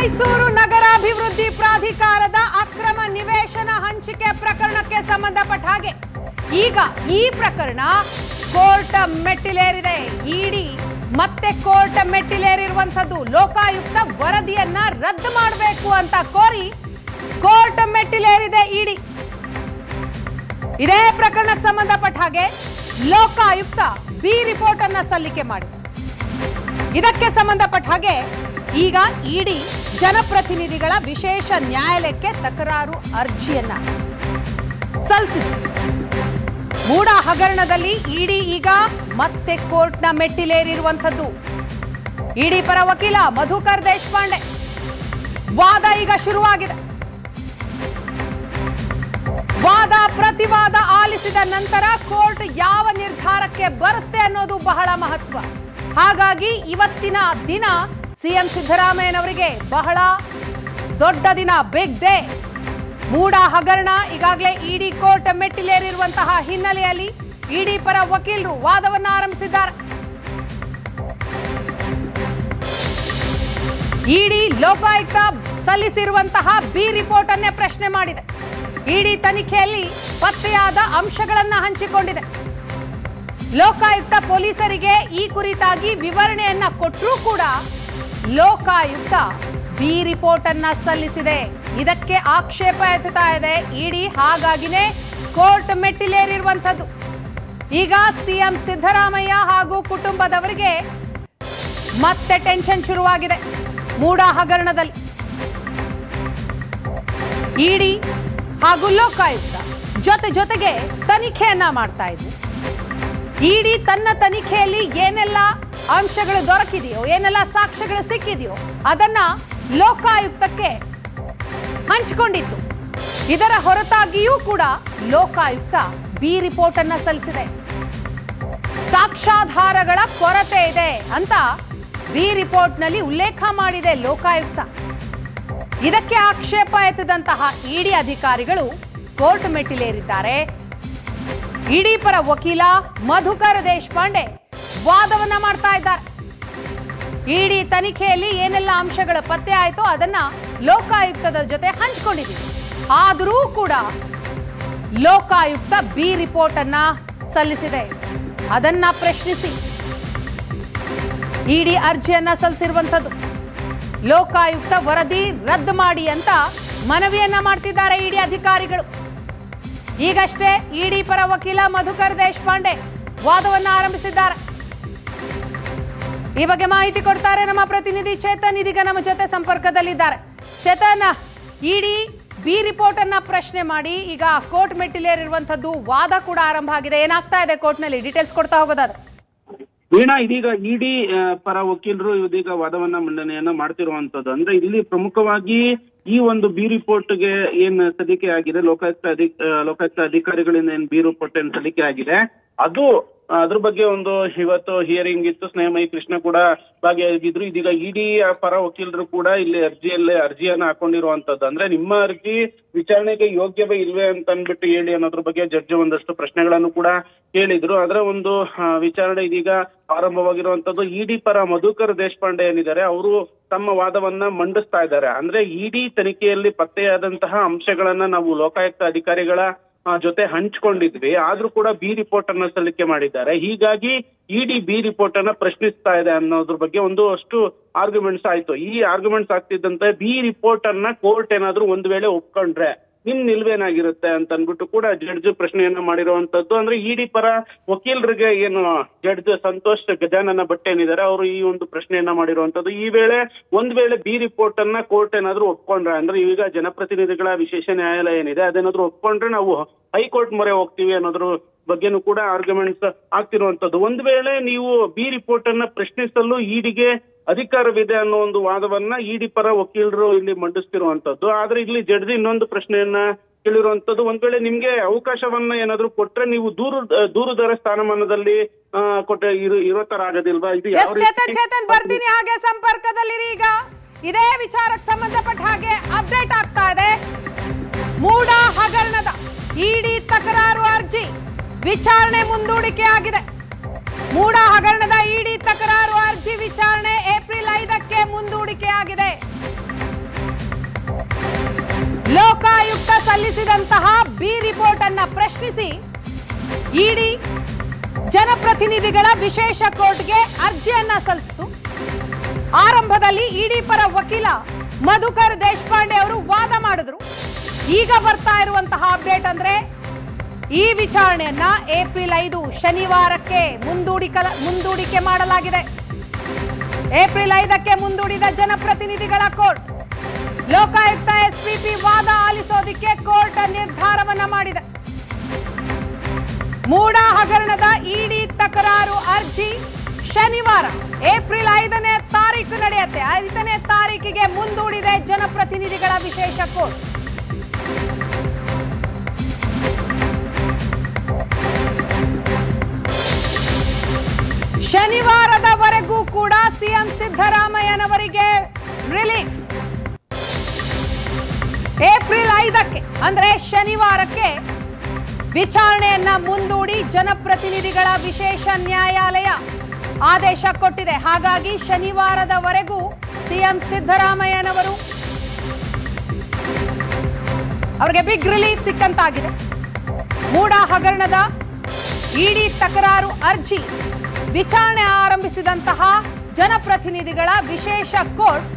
ಮೈಸೂರು ನಗರಾಭಿವೃದ್ಧಿ ಪ್ರಾಧಿಕಾರದ ಅಕ್ರಮ ನಿವೇಶನ ಹಂಚಿಕೆ ಪ್ರಕರಣಕ್ಕೆ ಸಂಬಂಧಪಟ್ಟ ಹಾಗೆ ಈಗ ಈ ಪ್ರಕರಣ ಕೋರ್ಟ್ ಮೆಟ್ಟಿಲೇರಿದೆ. ಇಡಿ ಮತ್ತೆ ಕೋರ್ಟ್ ಮೆಟ್ಟಿಲೇರಿರುವಂತದ್ದು ಲೋಕಾಯುಕ್ತ ವರದಿಯನ್ನ ರದ್ದು ಮಾಡಬೇಕು ಅಂತ ಕೋರಿ ಕೋರ್ಟ್ ಮೆಟ್ಟಿಲೇರಿದೆ ಇಡಿ. ಇದೇ ಪ್ರಕರಣಕ್ಕೆ ಸಂಬಂಧಪಟ್ಟ ಹಾಗೆ ಲೋಕಾಯುಕ್ತ ಬಿ ರಿಪೋರ್ಟ್ ಅನ್ನ ಸಲ್ಲಿಕೆ ಮಾಡಿದೆ. ಇದಕ್ಕೆ ಸಂಬಂಧಪಟ್ಟ ಹಾಗೆ ಈಗ ಇಡಿ ಜನಪ್ರತಿನಿಧಿಗಳ ವಿಶೇಷ ನ್ಯಾಯಾಲಯಕ್ಕೆ ತಕರಾರು ಅರ್ಜಿಯನ್ನ ಸಲ್ಲಿಸಿದೆ. ಮೂಡ ಹಗರಣದಲ್ಲಿ ಇಡಿ ಈಗ ಮತ್ತೆ ಕೋರ್ಟ್ನ ಮೆಟ್ಟಿಲೇರಿರುವಂತದ್ದು. ಇಡಿ ಪರ ವಕೀಲ ಮಧುಕರ್ ದೇಶಪಾಂಡೆ ವಾದ ಈಗ ಶುರುವಾಗಿದೆ. ವಾದ ಪ್ರತಿವಾದ ಆಲಿಸಿದ ನಂತರ ಕೋರ್ಟ್ ಯಾವ ನಿರ್ಧಾರಕ್ಕೆ ಬರುತ್ತೆ ಅನ್ನೋದು ಬಹಳ ಮಹತ್ವ. ಹಾಗಾಗಿ ಇವತ್ತಿನ ದಿನ ಸಿಎಂ ಸಿದ್ದರಾಮಯ್ಯನವರಿಗೆ ಬಹಳ ದೊಡ್ಡ ದಿನ, ಬಿಗ್ ಡೇ. ಮೂಡ ಹಗರಣ ಈಗಾಗಲೇ ಇಡಿ ಕೋರ್ಟ್ ಮೆಟ್ಟಿಲೇರಿರುವಂತಹ ಹಿನ್ನೆಲೆಯಲ್ಲಿ ಇಡಿ ಪರ ವಕೀಲರು ವಾದವನ್ನ ಆರಂಭಿಸಿದ್ದಾರೆ. ಇಡಿ ಲೋಕಾಯುಕ್ತ ಸಲ್ಲಿಸಿರುವಂತಹ ಬಿ ರಿಪೋರ್ಟ್ ಅನ್ನೇ ಪ್ರಶ್ನೆ ಮಾಡಿದೆ. ಇಡಿ ತನಿಖೆಯಲ್ಲಿ ಪತ್ತೆಯಾದ ಅಂಶಗಳನ್ನ ಹಂಚಿಕೊಂಡಿದೆ. ಲೋಕಾಯುಕ್ತ ಪೊಲೀಸರಿಗೆ ಈ ಕುರಿತಾಗಿ ವಿವರಣೆಯನ್ನ ಕೊಟ್ಟರೂ ಕೂಡ ಲೋಕಾಯುಕ್ತ ಬಿ ರಿಪೋರ್ಟ್ ಅನ್ನ ಸಲ್ಲಿಸಿದೆ. ಇದಕ್ಕೆ ಆಕ್ಷೇಪ ಎತ್ತುತ್ತಾ ಇದೆ ಇಡಿ. ಹಾಗಾಗಿನೇ ಕೋರ್ಟ್ ಮೆಟ್ಟಿಲೇರಿರುವಂತದ್ದು. ಈಗ ಸಿಎಂ ಸಿದ್ದರಾಮಯ್ಯ ಹಾಗೂ ಕುಟುಂಬದವರಿಗೆ ಮತ್ತೆ ಟೆನ್ಷನ್ ಶುರುವಾಗಿದೆ. ಮೂಡ ಹಗರಣದಲ್ಲಿ ಇಡಿ ಹಾಗೂ ಲೋಕಾಯುಕ್ತ ಜೊತೆಗೆ ತನಿಖೆಯನ್ನ ಮಾಡ್ತಾ ಇದ್ರು. ಇಡಿ ತನ್ನ ತನಿಖೆಯಲ್ಲಿ ಏನೆಲ್ಲ ಅಂಶಗಳು ದೊರಕಿದೆಯೋ, ಏನೆಲ್ಲ ಸಾಕ್ಷ್ಯಗಳು ಸಿಕ್ಕಿದೆಯೋ ಅದನ್ನ ಲೋಕಾಯುಕ್ತಕ್ಕೆ ಹಂಚಿಕೊಂಡಿತ್ತು. ಇದರ ಹೊರತಾಗಿಯೂ ಕೂಡ ಲೋಕಾಯುಕ್ತ ಬಿ ರಿಪೋರ್ಟ್ ಅನ್ನ ಸಲ್ಲಿಸಿದೆ. ಸಾಕ್ಷ್ಯಾಧಾರಗಳ ಕೊರತೆ ಇದೆ ಅಂತ ಬಿ ರಿಪೋರ್ಟ್ ನಲ್ಲಿ ಉಲ್ಲೇಖ ಮಾಡಿದೆ ಲೋಕಾಯುಕ್ತ. ಇದಕ್ಕೆ ಆಕ್ಷೇಪ ಎತ್ತಿದಂತಹ ಇಡಿ ಅಧಿಕಾರಿಗಳು ಕೋರ್ಟ್ ಮೆಟ್ಟಿಲೇರಿದ್ದಾರೆ. ಇಡಿ ಪರ ವಕೀಲ ಮಧುಕರ್ ದೇಶಪಾಂಡೆ ವಾದವನ್ನ ಮಾಡ್ತಾ ಇದ್ದಾರೆ. ಇಡಿ ತನಿಖೆಯಲ್ಲಿ ಏನೆಲ್ಲ ಅಂಶಗಳ ಪತ್ತೆ ಆಯಿತೋ ಅದನ್ನ ಲೋಕಾಯುಕ್ತದ ಜೊತೆ ಹಂಚಿಕೊಂಡಿದ್ದೀವಿ. ಆದರೂ ಕೂಡ ಲೋಕಾಯುಕ್ತ ಬಿ ರಿಪೋರ್ಟ್ ಅನ್ನ ಸಲ್ಲಿಸಿದೆ. ಅದನ್ನ ಪ್ರಶ್ನಿಸಿ ಇಡಿ ಅರ್ಜಿಯನ್ನ ಸಲ್ಲಿಸಿರುವಂತದ್ದು. ಲೋಕಾಯುಕ್ತ ವರದಿ ರದ್ದು ಮಾಡಿ ಅಂತ ಮನವಿಯನ್ನ ಮಾಡ್ತಿದ್ದಾರೆ ಇಡಿ ಅಧಿಕಾರಿಗಳು. ಈಗಷ್ಟೇ ಇಡಿ ಪರ ವಕೀಲ ಮಧುಕರ್ ದೇಶಪಾಂಡೆ ವಾದವನ್ನ ಆರಂಭಿಸಿದ್ದಾರೆ. ಈ ಬಗ್ಗೆ ಮಾಹಿತಿ ಕೊಡ್ತಾರೆ ನಮ್ಮ ಪ್ರತಿನಿಧಿ ಚೇತನ್. ಇದೀಗ ನಮ್ಮ ಜೊತೆ ಸಂಪರ್ಕದಲ್ಲಿದ್ದಾರೆ. ಚೇತನ್, ಇಡಿ ಬಿ ರಿಪೋರ್ಟ್ ಅನ್ನ ಪ್ರಶ್ನೆ ಮಾಡಿ ಈಗ ಕೋರ್ಟ್ ಮೆಟ್ಟಿಲೇರಿರುವಂತದ್ದು, ವಾದ ಕೂಡ ಆರಂಭ ಆಗಿದೆ. ಏನಾಗ್ತಾ ಇದೆ ಕೋರ್ಟ್ ನಲ್ಲಿ, ಡೀಟೇಲ್ಸ್ ಕೊಡ್ತಾ ಹೋಗೋದಾದ್ರೆ? ವೀಣಾ, ಇದೀಗ ಇಡಿ ಪರ ವಕೀಲರು ಇದೀಗ ವಾದವನ್ನ ಮಂಡನೆಯನ್ನ ಮಾಡ್ತಿರುವಂತದ್ದು. ಅಂದ್ರೆ ಇಲ್ಲಿ ಪ್ರಮುಖವಾಗಿ ಈ ಒಂದು ಬಿ ರಿಪೋರ್ಟ್ಗೆ ಏನ್ ಸಲ್ಲಿಕೆ ಆಗಿದೆ, ಲೋಕಾಯುಕ್ತ ಅಧಿಕಾರಿಗಳಿಂದ ಏನ್ ಬಿ ರಿಪೋರ್ಟ್ ಏನ್ ಸಲ್ಲಿಕೆ ಆಗಿದೆ ಅದು ಅದ್ರ ಬಗ್ಗೆ ಒಂದು ಇವತ್ತು ಹಿಯರಿಂಗ್ ಇತ್ತು. ಸ್ನೇಹಮಯಿ ಕೃಷ್ಣ ಕೂಡ ಭಾಗಿಯಾಗಿದ್ರು. ಇದೀಗ ಇಡಿ ಪರ ವಕೀಲರು ಕೂಡ ಇಲ್ಲಿ ಅರ್ಜಿಯನ್ನ ಹಾಕೊಂಡಿರುವಂತದ್ದು. ಅಂದ್ರೆ ನಿಮ್ಮ ಅರ್ಜಿ ವಿಚಾರಣೆಗೆ ಯೋಗ್ಯವೇ ಇಲ್ವೇ ಅಂತ ಅನ್ಬಿಟ್ಟು ಹೇಳಿ ಅನ್ನೋದ್ರ ಬಗ್ಗೆ ಜಡ್ಜ್ ಒಂದಷ್ಟು ಪ್ರಶ್ನೆಗಳನ್ನು ಕೂಡ ಕೇಳಿದ್ರು. ಅದರ ಒಂದು ವಿಚಾರಣೆ ಇದೀಗ ಆರಂಭವಾಗಿರುವಂತದ್ದು. ಇಡಿ ಪರ ಮಧುಕರ್ ದೇಶಪಾಂಡೆ ಏನಿದ್ದಾರೆ ಅವರು ತಮ್ಮ ವಾದವನ್ನ ಮಂಡಿಸ್ತಾ ಇದ್ದಾರೆ. ಅಂದ್ರೆ ಇಡಿ ತನಿಖೆಯಲ್ಲಿ ಪತ್ತೆಯಾದಂತಹ ಅಂಶಗಳನ್ನ ನಾವು ಲೋಕಾಯುಕ್ತ ಅಧಿಕಾರಿಗಳ ಜೊತೆ ಹಂಚ್ಕೊಂಡಿದ್ವಿ, ಆದ್ರೂ ಕೂಡ ಬಿ ರಿಪೋರ್ಟ್ ಅನ್ನ ಸಲ್ಲಿಕೆ ಮಾಡಿದ್ದಾರೆ. ಹೀಗಾಗಿ ಇಡಿ ಬಿ ರಿಪೋರ್ಟ್ ಅನ್ನ ಪ್ರಶ್ನಿಸ್ತಾ ಇದೆ ಅನ್ನೋದ್ರ ಬಗ್ಗೆ ಒಂದು ಅಷ್ಟು ಆರ್ಗ್ಯುಮೆಂಟ್ಸ್ ಆಯ್ತು. ಈ ಆರ್ಗ್ಯುಮೆಂಟ್ಸ್ ಆಗ್ತಿದ್ದಂತೆ ಬಿ ರಿಪೋರ್ಟ್ ಅನ್ನ ಕೋರ್ಟ್ ಏನಾದ್ರೂ ಒಂದ್ ವೇಳೆ ಒಪ್ಕೊಂಡ್ರೆ ನಿಮ್ ನಿಲ್ವೇನಾಗಿರುತ್ತೆ ಅಂತ ಅನ್ಬಿಟ್ಟು ಕೂಡ ಜಡ್ಜ್ ಪ್ರಶ್ನೆಯನ್ನ ಮಾಡಿರುವಂತದ್ದು. ಅಂದ್ರೆ ಇಡಿ ಪರ ವಕೀಲರಿಗೆ ಏನು ಜಡ್ಜ್ ಸಂತೋಷ್ ಗಜಾನನ ಭಟ್ ಏನಿದ್ದಾರೆ ಅವರು ಈ ಒಂದು ಪ್ರಶ್ನೆಯನ್ನ ಮಾಡಿರುವಂತದ್ದು. ಈ ವೇಳೆ ಒಂದ್ ವೇಳೆ ಬಿ ರಿಪೋರ್ಟ್ ಅನ್ನ ಕೋರ್ಟ್ ಏನಾದ್ರೂ ಒಪ್ಕೊಂಡ್ರೆ, ಅಂದ್ರೆ ಈಗ ಜನಪ್ರತಿನಿಧಿಗಳ ವಿಶೇಷ ನ್ಯಾಯಾಲಯ ಏನಿದೆ ಅದೇನಾದ್ರೂ ಒಪ್ಕೊಂಡ್ರೆ ನಾವು ಹೈಕೋರ್ಟ್ ಮೊರೆ ಹೋಗ್ತೀವಿ ಅನ್ನೋದ್ರ ಬಗ್ಗೆನೂ ಕೂಡ ಆರ್ಗ್ಯುಮೆಂಟ್ಸ್ ಆಗ್ತಿರುವಂತದ್ದು. ಒಂದ್ ವೇಳೆ ನೀವು ಬಿ ರಿಪೋರ್ಟ್ ಅನ್ನ ಪ್ರಶ್ನಿಸಲು ಇಡಿಗೆ ಅಧಿಕಾರವಿದೆ ಅನ್ನೋ ಒಂದು ವಾದವನ್ನ ಇಡಿ ಪರ ವಕೀಲರು ಇಲ್ಲಿ ಮಂಡಿಸ್ತಿರುವಂತದ್ದು. ಆದ್ರೆ ಇಲ್ಲಿ ಜಡ್ಜ್ ಇನ್ನೊಂದು ಪ್ರಶ್ನೆಯನ್ನ ಕೇಳಿರುವಂತದ್ದು. ಒಂದ್ ವೇಳೆ ನಿಮ್ಗೆ ಅವಕಾಶವನ್ನ ಏನಾದ್ರು ಕೊಟ್ರೆ ನೀವು ದೂರುದಾರ ಸ್ಥಾನಮಾನದಲ್ಲಿ ಇರೋ ತರ ಆಗೋದಿಲ್ವಾ? ಇದು ಚೇತನ್ ಬರ್ತೀನಿ, ಹಾಗೆ ಸಂಪರ್ಕದಲ್ಲಿರಿ. ಈಗ ಇದೇ ವಿಚಾರಕ್ಕೆ ಸಂಬಂಧಪಟ್ಟ ಹಾಗೆ ಅಪ್ಡೇಟ್ ಆಗ್ತಾ ಇದೆ. ಮೂಡ ಹಗರಣದ ಇಡಿ ತಕರಾರು ಅರ್ಜಿ ವಿಚಾರಣೆ ಮುಂದೂಡಿಕೆ ಆಗಿದೆ. ಮೂಡ ಹಗರಣದ ಇಡಿ ತಕರಾರು ಅರ್ಜಿ ವಿಚಾರಣೆ ಏಪ್ರಿಲ್ 5ಕ್ಕೆ ಮುಂದೂಡಿಕೆ ಆಗಿದೆ. ಪ್ರಶ್ನಿಸಿ ಇಡಿ ಜನಪ್ರತಿನಿಧಿಗಳ ವಿಶೇಷ ಕೋರ್ಟ್ಗೆ ಅರ್ಜಿಯನ್ನ ಸಲ್ಲಿಸಿತು. ಆರಂಭದಲ್ಲಿ ಇಡಿ ಪರ ವಕೀಲ ಮಧುಕರ್ ದೇಶಪಾಂಡೆ ಅವರು ವಾದ ಮಾಡಿದ್ರು. ಈಗ ಬರ್ತಾ ಇರುವಂತಹ ಅಪ್ಡೇಟ್ ಅಂದ್ರೆ ಈ ವಿಚಾರಣೆಯನ್ನ ಏಪ್ರಿಲ್ 5 ಶನಿವಾರಕ್ಕೆ ಮುಂದೂಡಿಕೆ ಮಾಡಲಾಗಿದೆ. ಏಪ್ರಿಲ್ 5ಕ್ಕೆ ಮುಂದೂಡಿದ ಜನಪ್ರತಿನಿಧಿಗಳ ಕೋರ್ಟ್ ಲೋಕಾಯುಕ್ತ ಎಸ್ಪಿಪಿ ವಾದ ಆಲಿಸೋದಕ್ಕೆ ಕೋರ್ಟ್ ನಿರ್ಧಾರವನ್ನ ಮಾಡಿದೆ. ಮೂಡ ಹಗರಣದ ಇಡಿ ತಕರಾರು ಅರ್ಜಿ ಶನಿವಾರ ಏಪ್ರಿಲ್ 5ನೇ ತಾರೀಕು ನಡೆಯುತ್ತೆ. 5ನೇ ತಾರೀಕಿಗೆ ಮುಂದೂಡಿದೆ ಜನಪ್ರತಿನಿಧಿಗಳ ವಿಶೇಷ ಕೋರ್ಟ್. ಶನಿವಾರದವರೆಗೂ ಕೂಡ ಸಿಎಂ ಸಿದ್ದರಾಮಯ್ಯನವರಿಗೆ ರಿಲೀಫ್. ಏಪ್ರಿಲ್ 5ಕ್ಕೆ ಅಂದ್ರೆ ಶನಿವಾರಕ್ಕೆ ವಿಚಾರಣೆಯನ್ನ ಮುಂದೂಡಿ ಜನಪ್ರತಿನಿಧಿಗಳ ವಿಶೇಷ ನ್ಯಾಯಾಲಯ ಆದೇಶ ಕೊಟ್ಟಿದೆ. ಹಾಗಾಗಿ ಶನಿವಾರದವರೆಗೂ ಸಿಎಂ ಸಿದ್ದರಾಮಯ್ಯನವರು ಅವರಿಗೆ ಬಿಗ್ ರಿಲೀಫ್ ಸಿಕ್ಕಂತಾಗಿದೆ. ಮೂಡ ಹಗರಣದ ಇಡಿ ತಕರಾರು ಅರ್ಜಿ ವಿಚಾರಣೆ ಆರಂಭಿಸಿದಂತಹ ಜನಪ್ರತಿನಿಧಿಗಳ ವಿಶೇಷ ಕೋರ್ಟ್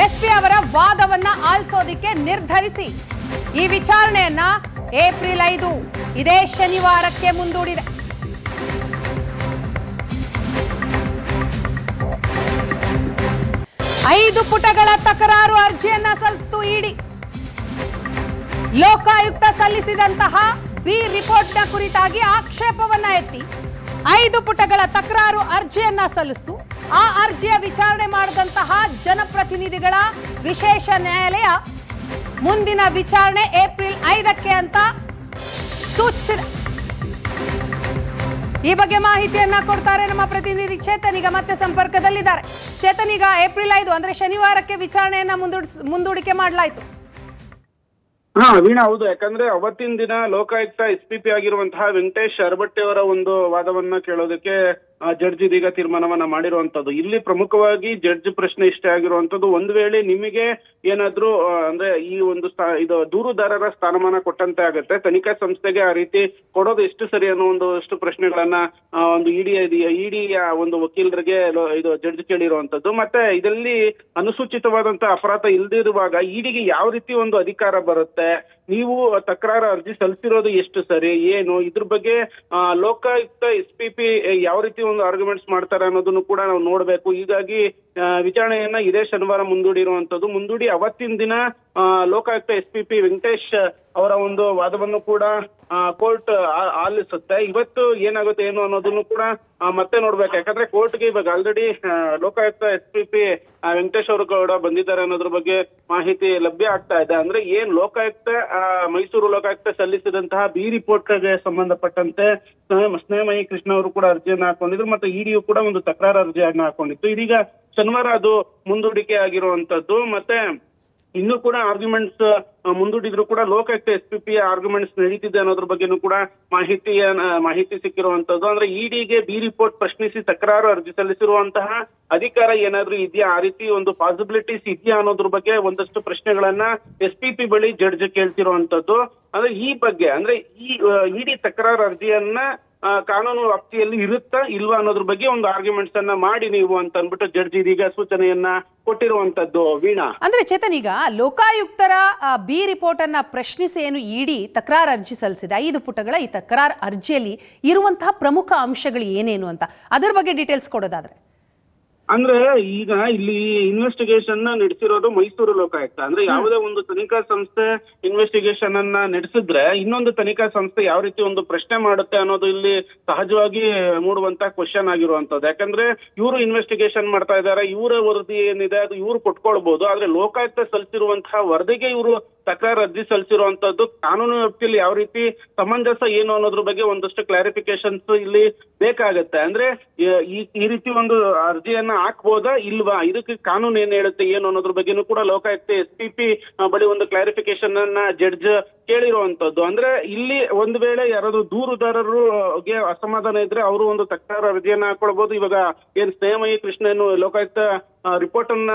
ಎಸ್ಪಿ ಅವರ ವಾದವನ್ನ ಆಲಿಸೋದಿಕ್ಕೆ ನಿರ್ಧರಿಸಿ ಈ ವಿಚಾರಣೆಯನ್ನ ಏಪ್ರಿಲ್ 5 ಇದೇ ಶನಿವಾರಕ್ಕೆ ಮುಂದೂಡಿದೆ. ಐದು ಪುಟಗಳ ತಕರಾರು ಅರ್ಜಿಯನ್ನ ಸಲ್ಲಿಸಿತು ಇಡಿ. ಲೋಕಾಯುಕ್ತ ಸಲ್ಲಿಸಿದಂತಹ ಬಿ ರಿಪೋರ್ಟ್ನ ಕುರಿತಾಗಿ ಆಕ್ಷೇಪವನ್ನ ಎತ್ತಿ 5 ಪುಟಗಳ ತಕರಾರು ಅರ್ಜಿಯನ್ನ ಸಲ್ಲಿಸಿತು. ಆ ಅರ್ಜಿಯ ವಿಚಾರಣೆ ಮಾಡಿದಂತಹ ಜನಪ್ರತಿನಿಧಿಗಳ ವಿಶೇಷ ನ್ಯಾಯಾಲಯ ಮುಂದಿನ ವಿಚಾರಣೆ ಏಪ್ರಿಲ್ 5ಕ್ಕೆ ಅಂತ ಸೂಚಿಸಿದೆ. ಈ ಬಗ್ಗೆ ಮಾಹಿತಿಯನ್ನ ಕೊಡ್ತಾರೆ ನಮ್ಮ ಪ್ರತಿನಿಧಿ ಚೇತನ್. ಈಗ ಮತ್ತೆ ಸಂಪರ್ಕದಲ್ಲಿದ್ದಾರೆ. ಚೇತನ್, ಈಗ ಏಪ್ರಿಲ್ 5 ಅಂದ್ರೆ ಶನಿವಾರಕ್ಕೆ ವಿಚಾರಣೆಯನ್ನ ಮುಂದೂಡಿಕೆ ಮಾಡಲಾಯಿತು. ವೀಣಾ, ಹೌದು. ಯಾಕಂದ್ರೆ ಅವತ್ತಿನ ದಿನ ಲೋಕಾಯುಕ್ತ ಎಸ್ಪಿಪಿ ಆಗಿರುವಂತಹ ವೆಂಕಟೇಶ್ ಅರಬಟ್ಟೆ ಅವರ ಒಂದು ವಾದವನ್ನ ಕೇಳೋದಕ್ಕೆ ಜಡ್ಜ್ ಇದೀಗ ತೀರ್ಮಾನವನ್ನ ಮಾಡಿರುವಂತದ್ದು. ಇಲ್ಲಿ ಪ್ರಮುಖವಾಗಿ ಜಡ್ಜ್ ಪ್ರಶ್ನೆ ಇಷ್ಟೇ ಆಗಿರುವಂತದ್ದು, ಒಂದು ವೇಳೆ ನಿಮಗೆ ಏನಾದ್ರೂ ಅಂದ್ರೆ ಈ ಒಂದು ಇದು ದೂರುದಾರರ ಸ್ಥಾನಮಾನ ಕೊಟ್ಟಂತೆ ಆಗುತ್ತೆ, ತನಿಖಾ ಸಂಸ್ಥೆಗೆ ಆ ರೀತಿ ಕೊಡೋದು ಎಷ್ಟು ಸರಿ ಅನ್ನೋ ಒಂದಷ್ಟು ಪ್ರಶ್ನೆಗಳನ್ನ ಒಂದು ಇಡಿಯ ಒಂದು ವಕೀಲರಿಗೆ ಇದು ಜಡ್ಜ್ ಕೇಳಿರುವಂತದ್ದು. ಮತ್ತೆ ಇದರಲ್ಲಿ ಅನುಸೂಚಿತವಾದಂತಹ ಅಪರಾಧ ಇಲ್ದಿರುವಾಗ ಇಡಿಗೆ ಯಾವ ರೀತಿ ಒಂದು ಅಧಿಕಾರ ಬರುತ್ತೆ, ನೀವು ತಕರಾರು ಅರ್ಜಿ ಸಲ್ಲಿಸಿರೋದು ಎಷ್ಟು ಸರಿ, ಏನು ಇದ್ರ ಬಗ್ಗೆ ಲೋಕಾಯುಕ್ತ ಎಸ್ಪಿಪಿ ಯಾವ ರೀತಿ ಒಂದು ಆರ್ಗ್ಯುಮೆಂಟ್ಸ್ ಮಾಡ್ತಾರೆ ಅನ್ನೋದನ್ನು ಕೂಡ ನಾವು ನೋಡ್ಬೇಕು. ಹೀಗಾಗಿ ವಿಚಾರಣೆಯನ್ನ ಇದೇ ಶನಿವಾರ ಮುಂದೂಡಿ ಅವತ್ತಿನ ದಿನ ಲೋಕಾಯುಕ್ತ ಎಸ್ಪಿಪಿ ವೆಂಕಟೇಶ್ ಅವರ ಒಂದು ವಾದವನ್ನು ಕೂಡ ಕೋರ್ಟ್ ಆಲಿಸುತ್ತೆ. ಇವತ್ತು ಏನಾಗುತ್ತೆ ಏನು ಅನ್ನೋದನ್ನು ಕೂಡ ಮತ್ತೆ ನೋಡ್ಬೇಕು. ಯಾಕಂದ್ರೆ ಕೋರ್ಟ್ಗೆ ಇವಾಗ ಆಲ್ರೆಡಿ ಲೋಕಾಯುಕ್ತ ಎಸ್ಪಿಪಿ ವೆಂಕಟೇಶ್ ಅವರು ಕೂಡ ಬಂದಿದ್ದಾರೆ ಅನ್ನೋದ್ರ ಬಗ್ಗೆ ಮಾಹಿತಿ ಲಭ್ಯ ಆಗ್ತಾ ಇದೆ. ಅಂದ್ರೆ ಏನ್ ಲೋಕಾಯುಕ್ತ ಮೈಸೂರು ಲೋಕಾಯುಕ್ತ ಸಲ್ಲಿಸಿದಂತಹ ಬಿ ರಿಪೋರ್ಟ್ಗೆ ಸಂಬಂಧಪಟ್ಟಂತೆ ಸ್ನೇಹಮಯಿ ಕೃಷ್ಣ ಅವರು ಕೂಡ ಅರ್ಜಿಯನ್ನ ಹಾಕೊಂಡಿದ್ರು, ಮತ್ತೆ ಇಡಿಯು ಕೂಡ ಒಂದು ತಕರಾರು ಅರ್ಜಿಯನ್ನ ಹಾಕೊಂಡಿತ್ತು. ಇದೀಗ ಶನಿವಾರ ಅದು ಮುಂದೂಡಿಕೆ ಆಗಿರುವಂತದ್ದು. ಮತ್ತೆ ಇನ್ನೂ ಕೂಡ ಆರ್ಗ್ಯುಮೆಂಟ್ಸ್ ಮುಂದೂಡಿದ್ರು ಕೂಡ ಲೋಕಾಯುಕ್ತ ಎಸ್ಪಿಪಿ ಆರ್ಗ್ಯುಮೆಂಟ್ಸ್ ನಡೀತಿದೆ ಅನ್ನೋದ್ರ ಬಗ್ಗೆನೂ ಕೂಡ ಮಾಹಿತಿ ಸಿಕ್ಕಿರುವಂತದ್ದು. ಅಂದ್ರೆ ಇಡಿಗೆ ಬಿ ರಿಪೋರ್ಟ್ ಪ್ರಶ್ನಿಸಿ ತಕರಾರು ಅರ್ಜಿ ಸಲ್ಲಿಸಿರುವಂತಹ ಅಧಿಕಾರ ಏನಾದ್ರೂ ಇದೆಯಾ, ಆ ರೀತಿ ಒಂದು ಪಾಸಿಬಿಲಿಟೀಸ್ ಇದೆಯಾ ಅನ್ನೋದ್ರ ಬಗ್ಗೆ ಒಂದಷ್ಟು ಪ್ರಶ್ನೆಗಳನ್ನ ಎಸ್ಪಿಪಿ ಬಳಿ ಜಡ್ಜ್ ಕೇಳ್ತಿರುವಂತದ್ದು. ಅಂದ್ರೆ ಈ ಬಗ್ಗೆ ಅಂದ್ರೆ ಈ ಇಡಿ ತಕರಾರು ಅರ್ಜಿಯನ್ನ ಕಾನೂನು ವ್ಯಾಪ್ತಿಯಲ್ಲಿ ಇರುತ್ತಾ ಇಲ್ವಾ ಅನ್ನೋದ್ರ ಬಗ್ಗೆ ಒಂದು ಆರ್ಗ್ಯುಮೆಂಟ್ಸ್ ಅನ್ನ ಮಾಡಿ ನೀವು ಅಂತ ಅಂದ್ಬಿಟ್ಟು ಜಡ್ಜ್ ಇದೀಗ ಸೂಚನೆಯನ್ನ ಕೊಟ್ಟಿರುವಂತದ್ದು. ವೀಣಾ, ಅಂದ್ರೆ ಚೇತನ್, ಈಗ ಲೋಕಾಯುಕ್ತರ ಬಿ ರಿಪೋರ್ಟ್ ಅನ್ನ ಪ್ರಶ್ನಿಸಿ ಏನು ಇಡಿ ತಕರಾರು ಅರ್ಜಿ ಸಲ್ಲಿಸಿದೆ, 5 ಪುಟಗಳ ಈ ತಕರಾರು ಅರ್ಜಿಯಲ್ಲಿ ಇರುವಂತಹ ಪ್ರಮುಖ ಅಂಶಗಳು ಏನೇನು ಅಂತ ಅದರ ಬಗ್ಗೆ ಡೀಟೇಲ್ಸ್ ಕೊಡೋದಾದ್ರೆ? ಅಂದ್ರೆ ಈಗ ಇಲ್ಲಿ ಇನ್ವೆಸ್ಟಿಗೇಷನ್ ನಡೆಸಿರೋದು ಮೈಸೂರು ಲೋಕಾಯುಕ್ತ. ಅಂದ್ರೆ ಯಾವುದೇ ಒಂದು ತನಿಖಾ ಸಂಸ್ಥೆ ಇನ್ವೆಸ್ಟಿಗೇಷನ್ ಅನ್ನ ನಡೆಸಿದ್ರೆ ಇನ್ನೊಂದು ತನಿಖಾ ಸಂಸ್ಥೆ ಯಾವ ರೀತಿ ಒಂದು ಪ್ರಶ್ನೆ ಮಾಡುತ್ತೆ ಅನ್ನೋದು ಇಲ್ಲಿ ಸಹಜವಾಗಿ ಮೂಡುವಂತ ಕ್ವಶನ್ ಆಗಿರುವಂತದ್ದು. ಯಾಕಂದ್ರೆ ಇವರು ಇನ್ವೆಸ್ಟಿಗೇಷನ್ ಮಾಡ್ತಾ ಇದ್ದಾರೆ, ಇವರ ವರದಿ ಏನಿದೆ ಅದು ಇವ್ರು ಕೊಟ್ಕೊಳ್ಬಹುದು. ಆದ್ರೆ ಲೋಕಾಯುಕ್ತ ಸಲ್ಲಿಸಿರುವಂತಹ ವರದಿಗೆ ಇವರು ತಕರಾರು ಅರ್ಜಿ ಸಲ್ಲಿಸಿರುವಂತದ್ದು ಕಾನೂನು ವ್ಯಾಪ್ತಿಯಲ್ಲಿ ಯಾವ ರೀತಿ ಸಮಂಜಸ ಏನು ಅನ್ನೋದ್ರ ಬಗ್ಗೆ ಒಂದಷ್ಟು ಕ್ಲಾರಿಫಿಕೇಶನ್ಸ್ ಇಲ್ಲಿ ಬೇಕಾಗತ್ತೆ. ಅಂದ್ರೆ ಈ ರೀತಿ ಒಂದು ಅರ್ಜಿಯನ್ನ ಹಾಕ್ಬೋದಾ ಇಲ್ವಾ, ಇದಕ್ಕೆ ಕಾನೂನು ಏನ್ ಹೇಳುತ್ತೆ ಏನು ಅನ್ನೋದ್ರ ಬಗ್ಗೆನೂ ಕೂಡ ಲೋಕಾಯುಕ್ತ ಎಸ್ಪಿಪಿ ಬಳಿ ಒಂದು ಕ್ಲಾರಿಫಿಕೇಶನ್ ಅನ್ನ ಜಡ್ಜ್ ಕೇಳಿರುವಂತದ್ದು. ಅಂದ್ರೆ ಇಲ್ಲಿ ಒಂದು ವೇಳೆ ಯಾರಾದ್ರೂ ದೂರುದಾರರಿಗೆ ಅಸಮಾಧಾನ ಇದ್ರೆ ಅವರು ಒಂದು ತಕರಾರು ಅರ್ಜಿಯನ್ನ ಹಾಕೊಳ್ಬಹುದು. ಇವಾಗ ಏನ್ ಸ್ನೇಹಮಯಿ ಕೃಷ್ಣನು ಲೋಕಾಯುಕ್ತ ರಿಪೋರ್ಟ್ ಅನ್ನ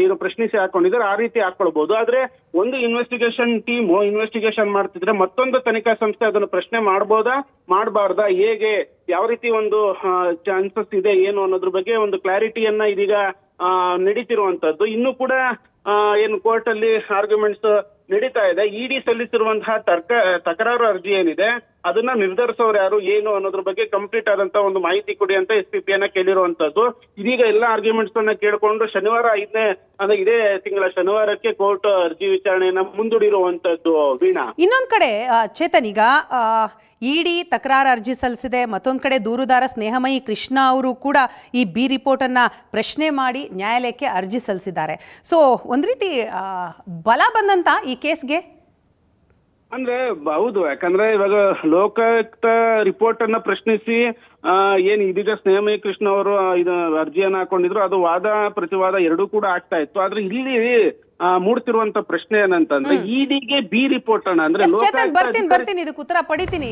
ಏನು ಪ್ರಶ್ನಿಸಿ ಹಾಕೊಂಡಿದ್ದಾರೆ ಆ ರೀತಿ ಹಾಕೊಳ್ಬಹುದು. ಆದ್ರೆ ಒಂದು ಇನ್ವೆಸ್ಟಿಗೇಷನ್ ಟೀಮ್ ಇನ್ವೆಸ್ಟಿಗೇಷನ್ ಮಾಡ್ತಿದ್ರೆ ಮತ್ತೊಂದು ತನಿಖಾ ಸಂಸ್ಥೆ ಅದನ್ನು ಪ್ರಶ್ನೆ ಮಾಡ್ಬೋದಾ ಮಾಡಬಾರ್ದಾ, ಹೇಗೆ ಯಾವ ರೀತಿ ಒಂದು ಚಾನ್ಸಸ್ ಇದೆ ಏನು ಅನ್ನೋದ್ರ ಬಗ್ಗೆ ಒಂದು ಕ್ಲಾರಿಟಿಯನ್ನ ಇದೀಗ ನಡೀತಿರುವಂತದ್ದು. ಇನ್ನು ಕೂಡ ಏನು ಕೋರ್ಟ್ ಅಲ್ಲಿ ಆರ್ಗ್ಯುಮೆಂಟ್ಸ್ ನಡೀತಾ ಇದೆ. ಇಡಿ ಸಲ್ಲಿಸಿರುವಂತಹ ತಕರಾರು ಅರ್ಜಿ ಏನಿದೆ ಅದನ್ನ ನಿರ್ಧರಿಸೋರು ಯಾರು ಏನು ಅನ್ನೋದ್ರ ಬಗ್ಗೆ ಕಂಪ್ಲೀಟ್ ಆದಂತ ಒಂದು ಮಾಹಿತಿ ಕೊಡಿ ಅಂತ SPP ಯನ್ನ ಕೇಳಿರುವಂತದ್ದು. ಇದೀಗ ಎಲ್ಲಾ ಆರ್ಗ್ಯುಮೆಂಟ್ಸ್ ಅನ್ನ ಕೇಳ್ಕೊಂಡು ಶನಿವಾರ ಇದೇ ತಿಂಗಳ ಶನಿವಾರಕ್ಕೆ ಕೋರ್ಟ್ ಅರ್ಜಿ ವಿಚಾರಣೆಯನ್ನ ಮುಂದೂಡಿರುವಂತದ್ದು. ವೀಣಾ, ಇನ್ನೊಂದ್ ಕಡೆ ಚೇತನ್, ಈಗ ಇಡಿ ತಕರಾರು ಅರ್ಜಿ ಸಲ್ಲಿಸಿದೆ, ಮತ್ತೊಂದು ಕಡೆ ದೂರುದಾರ ಸ್ನೇಹಮಯಿ ಕೃಷ್ಣ ಅವರು ಕೂಡ ಈ ಬಿ ರಿಪೋರ್ಟ್ ಅನ್ನ ಪ್ರಶ್ನೆ ಮಾಡಿ ನ್ಯಾಯಾಲಯಕ್ಕೆ ಅರ್ಜಿ ಸಲ್ಲಿಸಿದ್ದಾರೆ. ಸೊ ಒಂದ್ ರೀತಿ ಬಲ ಬಂದಂತ ಈ ಕೇಸ್ಗೆ. ಅಂದ್ರೆ ಹೌದು, ಯಾಕಂದ್ರೆ ಇವಾಗ ಲೋಕಾಯುಕ್ತ ರಿಪೋರ್ಟ್ ಅನ್ನ ಪ್ರಶ್ನಿಸಿ ಏನ್ ಇದೀಗ ಸ್ನೇಹಮಯಿ ಕೃಷ್ಣ ಅವರು ಅರ್ಜಿಯನ್ನ ಹಾಕೊಂಡಿದ್ರು, ಅದು ವಾದ ಪ್ರತಿವಾದ ಎರಡೂ ಕೂಡ ಆಗ್ತಾ ಇತ್ತು. ಆದ್ರೆ ಇಲ್ಲಿ ಮೂಡ್ತಿರುವಂತ ಪ್ರಶ್ನೆ ಏನಂತಂದ್ರೆ ಇಡಿಗೆ ಬಿ ರಿಪೋರ್ಟ್ ಅನ್ನ ಅಂದ್ರೆ ಬರ್ತೀನಿ ಇದಕ್ಕೆ ಉತ್ತರ ಪಡಿತೀನಿ.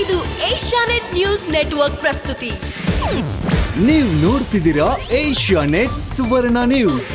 ಇದು ಏಷ್ಯಾನೆಟ್ ನ್ಯೂಸ್ ನೆಟ್ವರ್ಕ್ ಪ್ರಸ್ತುತಿ. ನೀವು ನೋಡ್ತಿದ್ದೀರಾ ಏಷ್ಯಾನೆಟ್ ಸುವರ್ಣ ನ್ಯೂಸ್.